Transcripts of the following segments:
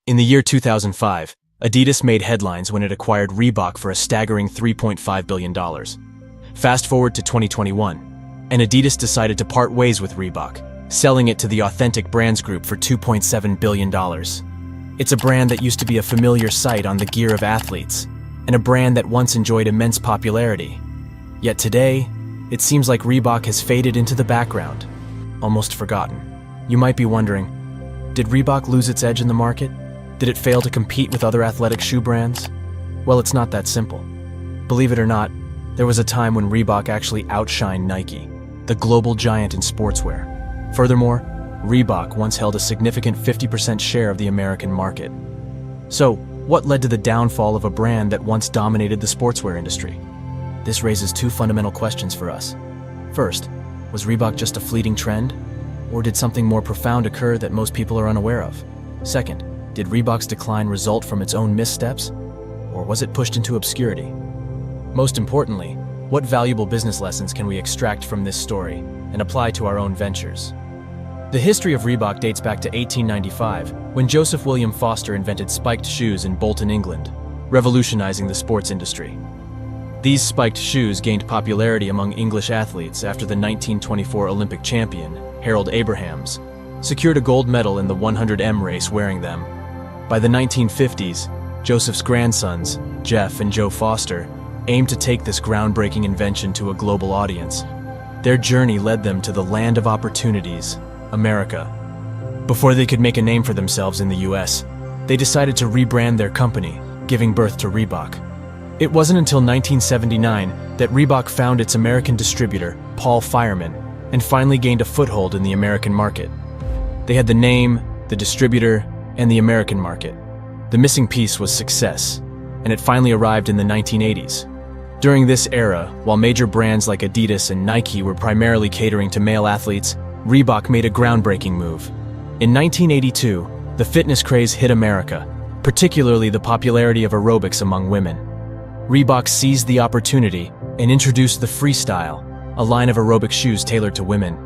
In the year 2005, Adidas made headlines when it acquired Reebok for a staggering $3.5 billion. Fast forward to 2021, and Adidas decided to part ways with Reebok, selling it to the Authentic Brands Group for $2.7 billion. It's a brand that used to be a familiar sight on the gear of athletes, and a brand that once enjoyed immense popularity. Yet today, it seems like Reebok has faded into the background, almost forgotten. You might be wondering, did Reebok lose its edge in the market? Did it fail to compete with other athletic shoe brands? Well, it's not that simple. Believe it or not, there was a time when Reebok actually outshined Nike, the global giant in sportswear. Furthermore, Reebok once held a significant 50% share of the American market. So, what led to the downfall of a brand that once dominated the sportswear industry? This raises two fundamental questions for us. First, was Reebok just a fleeting trend? Or did something more profound occur that most people are unaware of? Second, did Reebok's decline result from its own missteps? Or was it pushed into obscurity? Most importantly, what valuable business lessons can we extract from this story and apply to our own ventures? The history of Reebok dates back to 1895, when Joseph William Foster invented spiked shoes in Bolton, England, revolutionizing the sports industry. These spiked shoes gained popularity among English athletes after the 1924 Olympic champion, Harold Abrahams, secured a gold medal in the 100m race wearing them. By the 1950s, Joseph's grandsons, Jeff and Joe Foster, aimed to take this groundbreaking invention to a global audience. Their journey led them to the land of opportunities, America. Before they could make a name for themselves in the US, they decided to rebrand their company, giving birth to Reebok. It wasn't until 1979 that Reebok found its American distributor, Paul Fireman, and finally gained a foothold in the American market. They had the name, the distributor, and the American market. The missing piece was success, and it finally arrived in the 1980s. During this era, while major brands like Adidas and Nike were primarily catering to male athletes, Reebok made a groundbreaking move. In 1982, the fitness craze hit America, particularly the popularity of aerobics among women. Reebok seized the opportunity and introduced the Freestyle, a line of aerobic shoes tailored to women.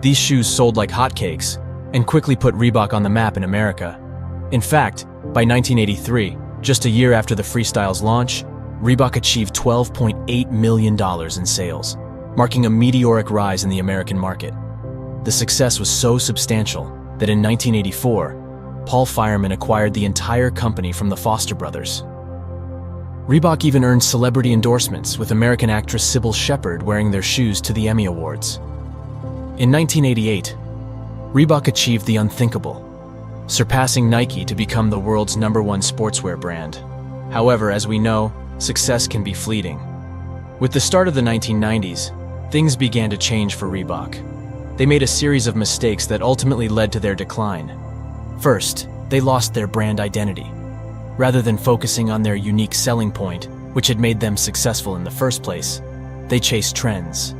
These shoes sold like hotcakes and quickly put Reebok on the map in America. In fact, by 1983, just a year after the Freestyle's launch, Reebok achieved $12.8 million in sales, marking a meteoric rise in the American market. The success was so substantial that in 1984, Paul Fireman acquired the entire company from the Foster brothers. Reebok even earned celebrity endorsements, with American actress Sybil Shepherd wearing their shoes to the Emmy Awards. In 1988, Reebok achieved the unthinkable, surpassing Nike to become the world's #1 sportswear brand. However, as we know, success can be fleeting. With the start of the 1990s, things began to change for Reebok. They made a series of mistakes that ultimately led to their decline. First, they lost their brand identity. Rather than focusing on their unique selling point, which had made them successful in the first place, they chased trends.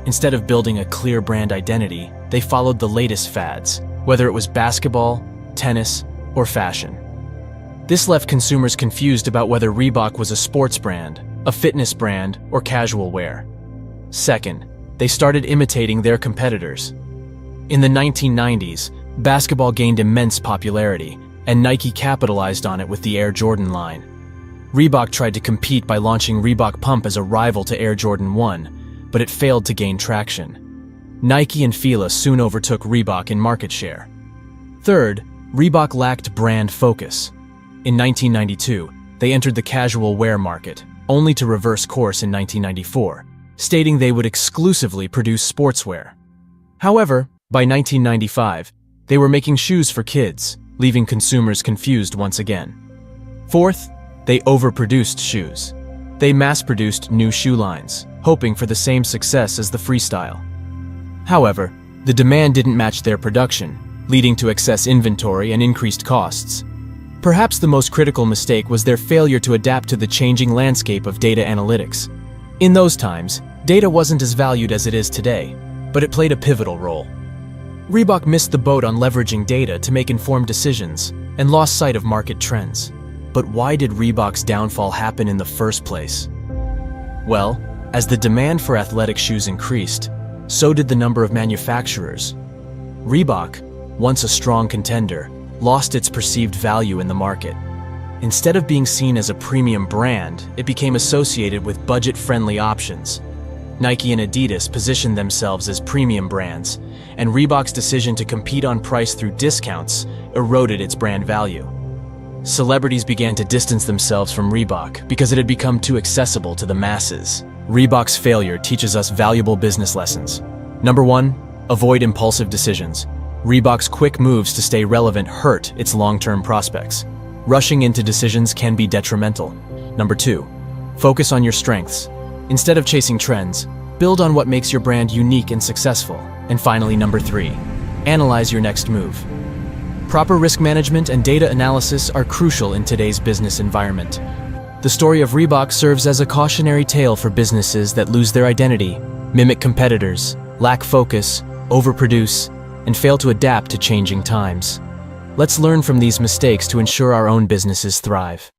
Instead of building a clear brand identity, they followed the latest fads, whether it was basketball, tennis, or fashion. This left consumers confused about whether Reebok was a sports brand, a fitness brand, or casual wear. Second, they started imitating their competitors. In the 1990s, basketball gained immense popularity, and Nike capitalized on it with the Air Jordan line. Reebok tried to compete by launching Reebok Pump as a rival to Air Jordan 1, but it failed to gain traction. Nike and Fila soon overtook Reebok in market share. Third, Reebok lacked brand focus. In 1992, they entered the casual wear market, only to reverse course in 1994, stating they would exclusively produce sportswear. However, by 1995, they were making shoes for kids, leaving consumers confused once again. Fourth, they overproduced shoes. They mass-produced new shoe lines, hoping for the same success as the Freestyle. However, the demand didn't match their production, leading to excess inventory and increased costs. Perhaps the most critical mistake was their failure to adapt to the changing landscape of data analytics. In those times, data wasn't as valued as it is today, but it played a pivotal role. Reebok missed the boat on leveraging data to make informed decisions and lost sight of market trends. But why did Reebok's downfall happen in the first place? Well, as the demand for athletic shoes increased, so did the number of manufacturers. Reebok, once a strong contender, lost its perceived value in the market. Instead of being seen as a premium brand, it became associated with budget-friendly options. Nike and Adidas positioned themselves as premium brands, and Reebok's decision to compete on price through discounts eroded its brand value. Celebrities began to distance themselves from Reebok because it had become too accessible to the masses. Reebok's failure teaches us valuable business lessons. Number 1, avoid impulsive decisions. Reebok's quick moves to stay relevant hurt its long-term prospects. Rushing into decisions can be detrimental. Number 2, focus on your strengths. Instead of chasing trends, build on what makes your brand unique and successful. And finally, number 3, analyze your next move. Proper risk management and data analysis are crucial in today's business environment. The story of Reebok serves as a cautionary tale for businesses that lose their identity, mimic competitors, lack focus, overproduce, and fail to adapt to changing times. Let's learn from these mistakes to ensure our own businesses thrive.